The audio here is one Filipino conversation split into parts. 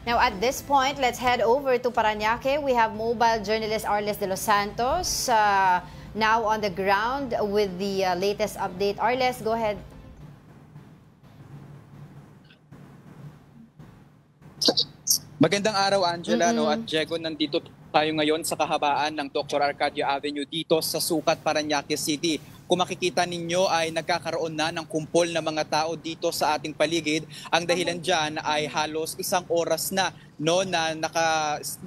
Now at this point, let's head over to Parañaque. We have mobile journalist Arles de los Santos now on the ground with the latest update. Arles, go ahead. Magandang araw, Angela at Diego. Nandito tayo ngayon sa kahabaan ng Dr. Arcadio Avenue dito sa Sucat, Parañaque City. Kung makikita ninyo ay nagkakaroon na ng kumpol na mga tao dito sa ating paligid. Ang dahilan dyan ay halos isang oras na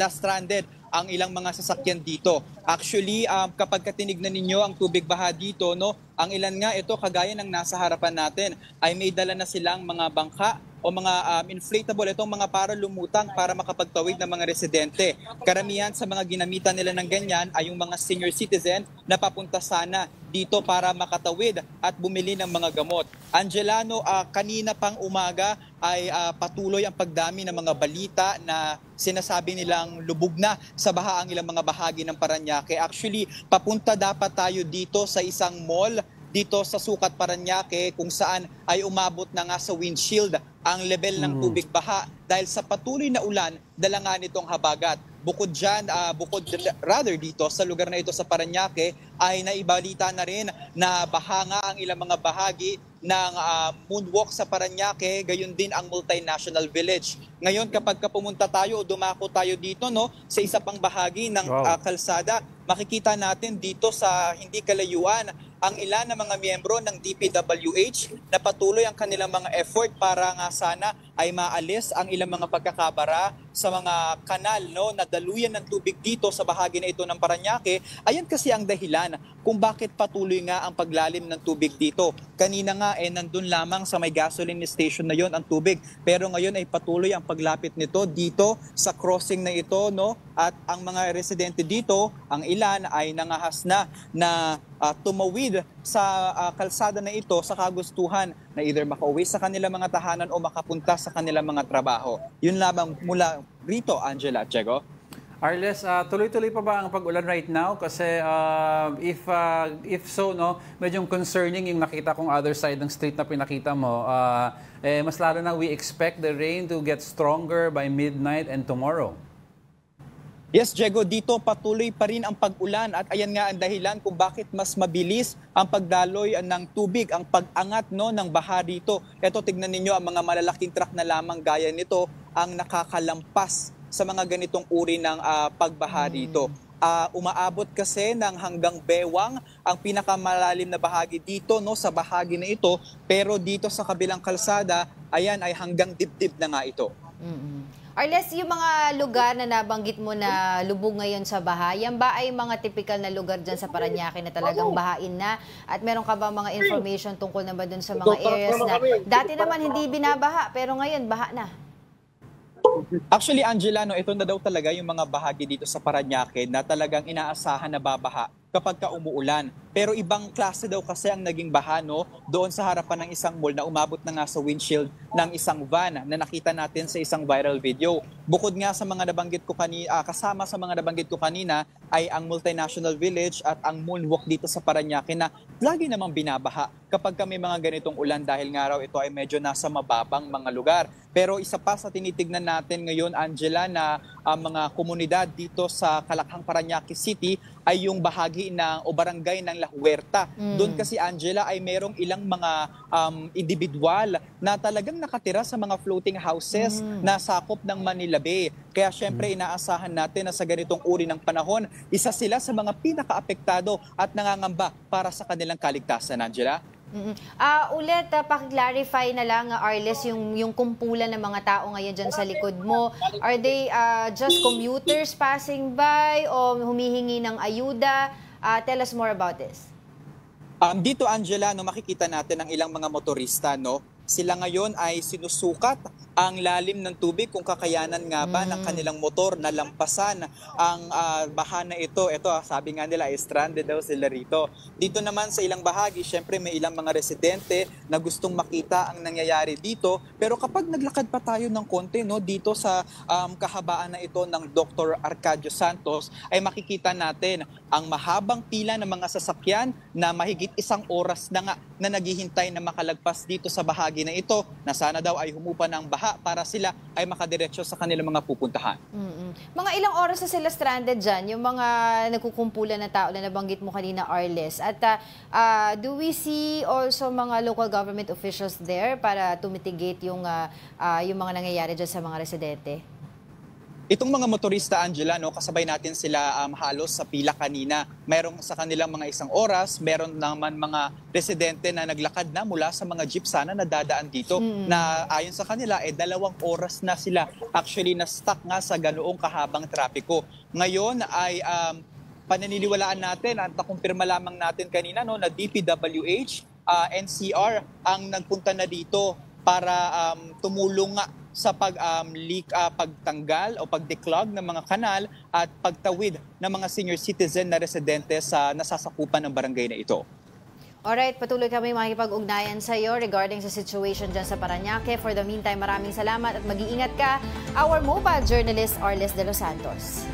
stranded ang ilang mga sasakyan dito. Actually, kapag tinignan ninyo ang tubig baha dito, ang ilan nga ito, kagaya ng nasa harapan natin, ay may dala na silang mga bangka o mga inflatable, itong mga para lumutang para makapagtawid ng mga residente. Karamihan sa mga ginamitan nila ng ganyan ay yung mga senior citizen na papunta sana dito para makatawid at bumili ng mga gamot. Angelano, kanina pang umaga ay patuloy ang pagdami ng mga balita na sinasabi nilang lubog na sa baha ang ilang mga bahagi ng Parañaque. Actually, papunta dapat tayo dito sa isang mall dito sa Sucat, Parañaque, kung saan ay umabot na nga sa windshield ang level ng tubig baha dahil sa patuloy na ulan dala nga nitong habagat. Bukod dito sa lugar na ito sa Parañaque ay naibalita na rin na baha nga ang ilang mga bahagi ng moonwalk sa Parañaque, gayon din ang multinational village. Ngayon kapag pumunta tayo o dumako tayo dito sa isa pang bahagi ng kalsada, makikita natin dito sa hindi kalayuan ang ilan ng mga miyembro ng DPWH na patuloy ang kanilang mga effort para nga sana ay maalis ang ilang mga pagkakabara sa mga kanal na daluyan ng tubig dito sa bahagi na ito ng Parañaque. Ayan kasi ang dahilan kung bakit patuloy nga ang paglalim ng tubig dito. Kanina nga nandun lamang sa may gasoline station na yon ang tubig, pero ngayon ay patuloy ang paglapit nito dito sa crossing na ito at ang mga residente dito, ang ilan ay nangahas na tumawid sa kalsada na ito sa kagustuhan na either makauwi sa kanilang mga tahanan o makapunta sa kanilang mga trabaho. Yun lamang mula rito, Angela at Diego. Arles, tuloy-tuloy pa ba ang pag-ulan right now? Kasi if so, medyo concerning yung nakita kong other side ng street na pinakita mo. Mas lalo na we expect the rain to get stronger by midnight and tomorrow. Yes, Diego, dito patuloy pa rin ang pag-ulan at ayan nga ang dahilan kung bakit mas mabilis ang pagdaloy ng tubig, ang pag-angat ng baha dito. Ito, tignan ninyo ang mga malalaking truck na lamang gaya nito ang nakakalampas sa mga ganitong uri ng pagbaha dito. Umaabot kasi ng hanggang bewang ang pinakamalalim na bahagi dito sa bahagi na ito, pero dito sa kabilang kalsada, ayan ay hanggang dibdib na nga ito. Arles, yung mga lugar na nabanggit mo na lubog ngayon sa baha, yan ba ay mga typical na lugar dyan sa Parañaque na talagang bahain na? At meron ka ba mga information tungkol na ba dun sa mga areas na dati naman hindi binabaha pero ngayon baha na? Actually, Angela, ito na daw talaga yung mga bahagi dito sa Parañaque na talagang inaasahan na babaha kapag umuulan. Pero ibang klase daw kasi ang naging baha doon sa harapan ng isang mall na umabot na nga sa windshield ng isang van na nakita natin sa isang viral video. Bukod nga sa mga nabanggit ko kanina, kasama sa mga nabanggit ko kanina ay ang multinational village at ang moonwalk dito sa Parañaque na lagi namang binabaha kapag may mga ganitong ulan dahil nga raw ito ay medyo nasa mababang mga lugar. Pero isa pa sa tinitignan natin ngayon, Angela, na mga komunidad dito sa Kalakhang, Parañaque City ay yung bahagi o barangay ng La Huerta. Doon kasi, Angela, ay merong ilang mga individual na talagang nakatira sa mga floating houses na sakop ng Manila Bay. Kaya syempre inaasahan natin na sa ganitong uri ng panahon, isa sila sa mga pinaka-apektado at nangangamba para sa kanilang kaligtasan, Angela. Ulit, paki-clarify na lang, Arles, yung kumpulan ng mga tao ngayon dyan sa likod mo. Are they just commuters passing by o humihingi ng ayuda? Tell us more about this. Dito, Angela, makikita natin ang ilang mga motorista, sila ngayon ay sinusukat ang lalim ng tubig kung kakayanan nga ba ng kanilang motor na lampasan ang baha na ito. Ito, sabi nga nila, stranded daw sila rito. Dito naman sa ilang bahagi, syempre may ilang mga residente na gustong makita ang nangyayari dito. Pero kapag naglakad pa tayo ng konti dito sa kahabaan na ito ng Dr. Arcadio Santos, ay makikita natin ang mahabang pila ng mga sasakyan na mahigit isang oras na nga na naghihintay na makalagpas dito sa bahagi bahagi na ito na sana daw ay humupa ng baha para sila ay makadiretso sa kanilang mga pupuntahan. Mga ilang oras na sila stranded dyan, yung mga nagkukumpulan na tao na nabanggit mo kanina, Arles? At do we see also mga local government officials there para to mitigate yung mga nangyayari dyan sa mga residente? Itong mga motorista, Angela, no, kasabay natin sila halos sa pila kanina. Merong sa kanilang mga 1 oras, meron naman mga residente na naglakad na mula sa mga jeep sana na dadaan dito na ayon sa kanila, 2 oras na sila actually na-stuck nga sa ganoong kahabang trapiko. Ngayon ay pananiniwalaan natin at nakumpirma lamang natin kanina no, na DPWH, NCR ang nagpunta na dito para tumulong nga sa pagtanggal o pagdeclog ng mga kanal at pagtawid ng mga senior citizen na residente sa nasasakupan ng barangay na ito. Alright, patuloy kami makikipag-ugnayan sa iyo regarding sa situation dyan sa Parañaque. For the meantime, maraming salamat at mag-iingat ka. Our mobile journalist, Arles de los Santos.